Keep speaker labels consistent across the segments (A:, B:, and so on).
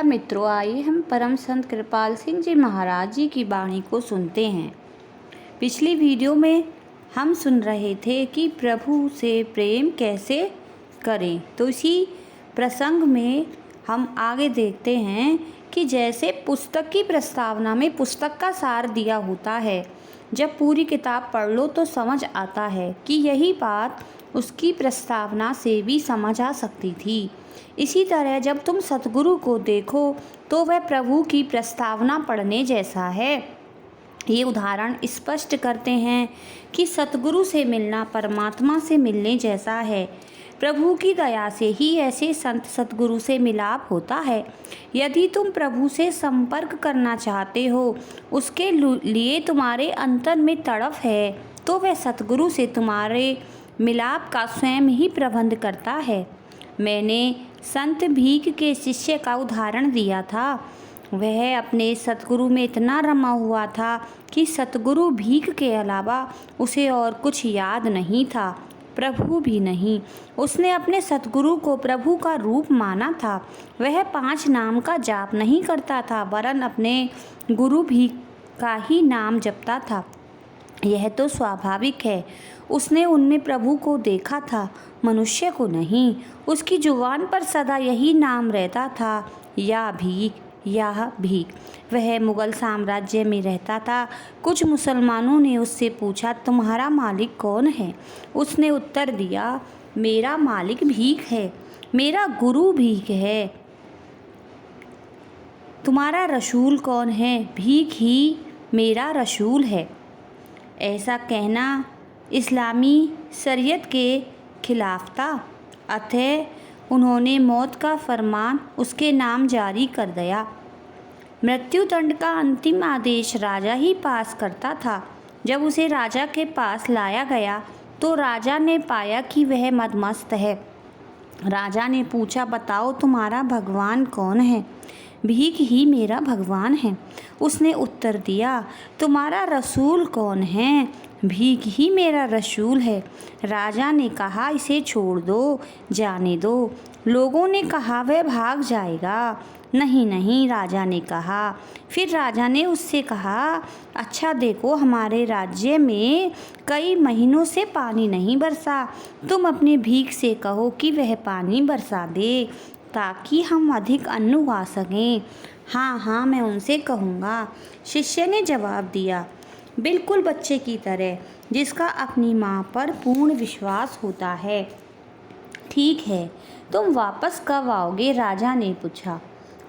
A: नमस्कार मित्रों, आइए हम परम संत कृपाल सिंह जी महाराज जी की वाणी को सुनते हैं। पिछली वीडियो में हम सुन रहे थे कि प्रभु से प्रेम कैसे करें, तो इसी प्रसंग में हम आगे देखते हैं कि जैसे पुस्तक की प्रस्तावना में पुस्तक का सार दिया होता है, जब पूरी किताब पढ़ लो तो समझ आता है कि यही बात उसकी प्रस्तावना से भी समझ आ सकती थी। इसी तरह जब तुम सतगुरु को देखो तो वह प्रभु की प्रस्तावना पढ़ने जैसा है। ये उदाहरण स्पष्ट करते हैं कि सतगुरु से मिलना परमात्मा से मिलने जैसा है। प्रभु की दया से ही ऐसे संत सतगुरु से मिलाप होता है। यदि तुम प्रभु से संपर्क करना चाहते हो, उसके लिए तुम्हारे अंतर में तड़फ है, तो वह सतगुरु से तुम्हारे मिलाप का स्वयं ही प्रबंध करता है। मैंने संत भीख के शिष्य का उदाहरण दिया था। वह अपने सतगुरु में इतना रमा हुआ था कि सतगुरु भीख के अलावा उसे और कुछ याद नहीं था, प्रभु भी नहीं। उसने अपने सतगुरु को प्रभु का रूप माना था। वह 5 नाम का जाप नहीं करता था, वरन अपने गुरु भीख का ही नाम जपता था। यह तो स्वाभाविक है। उसने उनमें प्रभु को देखा था, मनुष्य को नहीं। उसकी जुबान पर सदा यही नाम रहता था, या भीख, या भीख। वह मुगल साम्राज्य में रहता था। कुछ मुसलमानों ने उससे पूछा, तुम्हारा मालिक कौन है? उसने उत्तर दिया, मेरा मालिक भीख है, मेरा गुरु भीख है। तुम्हारा रसूल कौन है? भीख ही मेरा रसूल है। ऐसा कहना इस्लामी शरीयत के खिलाफ था। अतः उन्होंने मौत का फरमान उसके नाम जारी कर दिया। मृत्युदंड का अंतिम आदेश राजा ही पास करता था। जब उसे राजा के पास लाया गया तो राजा ने पाया कि वह मदमस्त है। राजा ने पूछा, बताओ तुम्हारा भगवान कौन है? भीख ही मेरा भगवान है। उसने उत्तर दिया, तुम्हारा रसूल कौन है? भीख ही मेरा रसूल है। राजा ने कहा, इसे छोड़ दो, जाने दो। लोगों ने कहा, वह भाग जाएगा। नहीं नहीं, राजा ने कहा। फिर राजा ने उससे कहा, अच्छा देखो, हमारे राज्य में कई महीनों से पानी नहीं बरसा। तुम अपने भीख से कहो कि वह पानी बरसा दे, ताकि हम अधिक अन्न उगा सकें। हाँ हाँ, मैं उनसे कहूँगा। शिष्य ने जवाब दिया, बिल्कुल बच्चे की तरह, जिसका अपनी माँ पर पूर्ण विश्वास होता है। ठीक है, तुम वापस कब आओगे? राजा ने पूछा।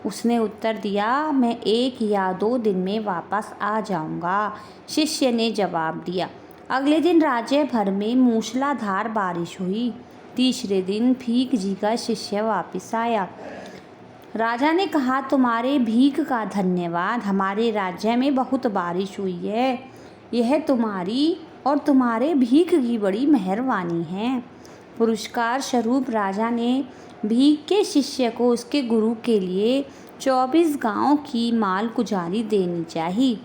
A: उसने उत्तर दिया, मैं 1 या 2 दिन में वापस आ जाऊँगा। शिष्य ने जवाब दिया। अगले दिन राज्य भर में मूसलाधार बारिश हुई। तीसरे दिन भीख जी का शिष्य वापस आया। राजा ने कहा, तुम्हारे भीख का धन्यवाद, हमारे राज्य में बहुत बारिश हुई है। यह तुम्हारी और तुम्हारे भीख की बड़ी मेहरबानी है। पुरस्कार स्वरूप राजा ने भीख के शिष्य को उसके गुरु के लिए 24 गांव की माल गुजारी देनी चाहिए।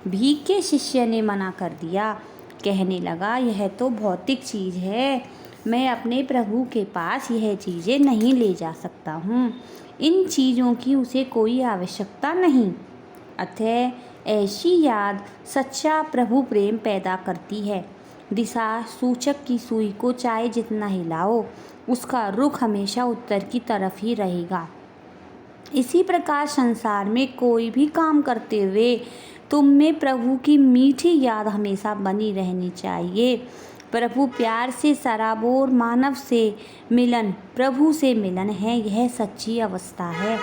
A: भीख के शिष्य ने मना कर दिया। कहने लगा, यह तो भौतिक चीज़ है, मैं अपने प्रभु के पास यह चीज़ें नहीं ले जा सकता हूँ। इन चीज़ों की उसे कोई आवश्यकता नहीं। अतः ऐसी याद सच्चा प्रभु प्रेम पैदा करती है। दिशा सूचक की सुई को चाहे जितना हिलाओ, उसका रुख हमेशा उत्तर की तरफ ही रहेगा। इसी प्रकार संसार में कोई भी काम करते हुए तुम में प्रभु की मीठी याद हमेशा बनी रहनी चाहिए। प्रभु प्यार से सराबोर मानव से मिलन प्रभु से मिलन है, यह सच्ची अवस्था है।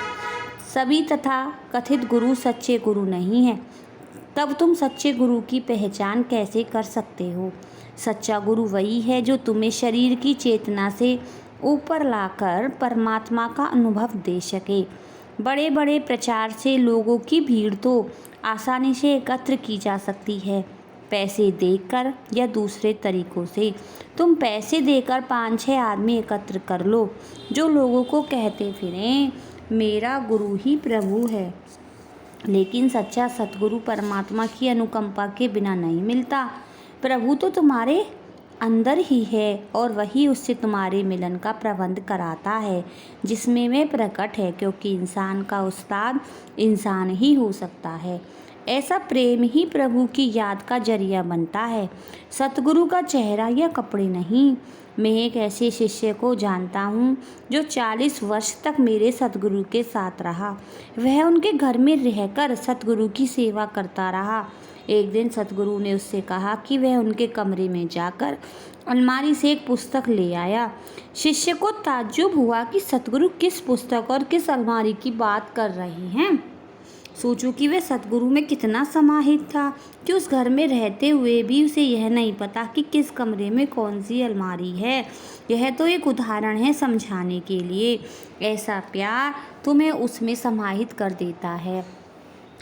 A: सभी तथा कथित गुरु सच्चे गुरु नहीं हैं। तब तुम सच्चे गुरु की पहचान कैसे कर सकते हो? सच्चा गुरु वही है जो तुम्हें शरीर की चेतना से ऊपर लाकर परमात्मा का अनुभव दे सके। बड़े बड़े प्रचार से लोगों की भीड़ तो आसानी से एकत्र की जा सकती है, पैसे देकर या दूसरे तरीकों से। तुम पैसे देकर 5-6 आदमी एकत्र कर लो जो लोगों को कहते फिरें, मेरा गुरु ही प्रभु है। लेकिन सच्चा सतगुरु परमात्मा की अनुकंपा के बिना नहीं मिलता। प्रभु तो तुम्हारे अंदर ही है और वही उससे तुम्हारे मिलन का प्रबंध कराता है जिसमें वह प्रकट है, क्योंकि इंसान का उस्ताद इंसान ही हो सकता है। ऐसा प्रेम ही प्रभु की याद का जरिया बनता है, सतगुरु का चेहरा या कपड़े नहीं। मैं एक ऐसे शिष्य को जानता हूँ जो 40 वर्ष तक मेरे सतगुरु के साथ रहा। वह उनके घर में रहकर सतगुरु की सेवा करता रहा। एक दिन सतगुरु ने उससे कहा कि वह उनके कमरे में जाकर अलमारी से एक पुस्तक ले आया। शिष्य को ताज्जुब हुआ कि सतगुरु किस पुस्तक और किस अलमारी की बात कर रहे हैं। सोचो कि वह सतगुरु में कितना समाहित था कि उस घर में रहते हुए भी उसे यह नहीं पता कि किस कमरे में कौन सी अलमारी है। यह तो एक उदाहरण है समझाने के लिए। ऐसा प्यार तुम्हें उसमें समाहित कर देता है।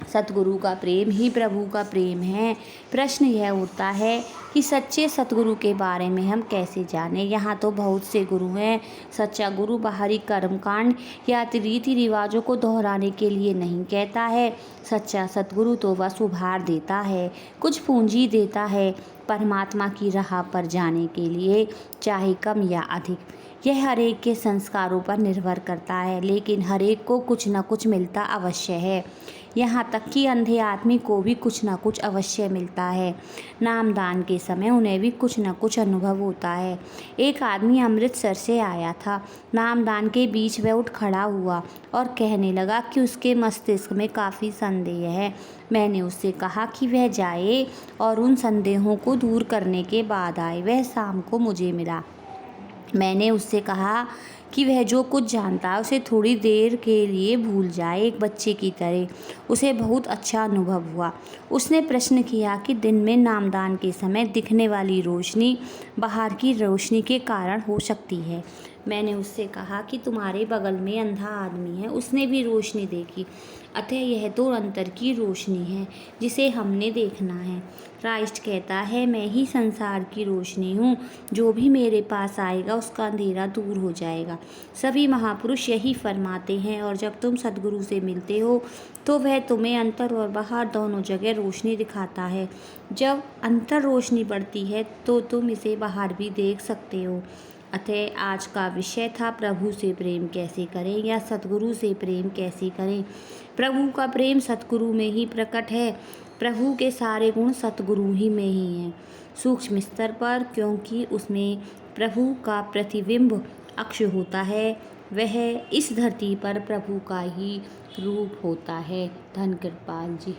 A: सतगुरु का प्रेम ही प्रभु का प्रेम है। प्रश्न यह उठता है कि सच्चे सतगुरु के बारे में हम कैसे जानें। यहाँ तो बहुत से गुरु हैं। सच्चा गुरु बाहरी कर्मकांड या रीति रिवाजों को दोहराने के लिए नहीं कहता है। सच्चा सतगुरु तो बस उभार देता है, कुछ पूंजी देता है परमात्मा की राह पर जाने के लिए, चाहे कम या अधिक। यह हर एक के संस्कारों पर निर्भर करता है, लेकिन हर एक को कुछ न कुछ मिलता अवश्य है। यहाँ तक कि अंधे आदमी को भी कुछ न कुछ अवश्य मिलता है। नामदान के समय उन्हें भी कुछ न कुछ अनुभव होता है। एक आदमी अमृतसर से आया था। नामदान के बीच वह उठ खड़ा हुआ और कहने लगा कि उसके मस्तिष्क में काफ़ी संदेह है। मैंने उससे कहा कि वह जाए और उन संदेहों को दूर करने के बाद आए। वह शाम को मुझे मिला। मैंने उससे कहा कि वह जो कुछ जानता है उसे थोड़ी देर के लिए भूल जाए, एक बच्चे की तरह। उसे बहुत अच्छा अनुभव हुआ। उसने प्रश्न किया कि दिन में नामदान के समय दिखने वाली रोशनी बाहर की रोशनी के कारण हो सकती है। मैंने उससे कहा कि तुम्हारे बगल में अंधा आदमी है, उसने भी रोशनी देखी, अतः यह तो अंतर की रोशनी है जिसे हमने देखना है। क्राइस्ट कहता है, मैं ही संसार की रोशनी हूँ, जो भी मेरे पास आएगा उसका अंधेरा दूर हो जाएगा। सभी महापुरुष यही फरमाते हैं, और जब तुम सद्गुरु से मिलते हो तो वह तुम्हें अंतर और बाहर दोनों जगह रोशनी दिखाता है। जब अंतर रोशनी बढ़ती है तो तुम इसे बाहर भी देख सकते हो। अतः आज का विषय था प्रभु से प्रेम कैसे करें या सतगुरु से प्रेम कैसे करें। प्रभु का प्रेम सतगुरु में ही प्रकट है। प्रभु के सारे गुण सतगुरु ही में ही हैं, सूक्ष्म स्तर पर, क्योंकि उसमें प्रभु का प्रतिबिंब अक्ष होता है। वह इस धरती पर प्रभु का ही रूप होता है। धन कृपाल जी।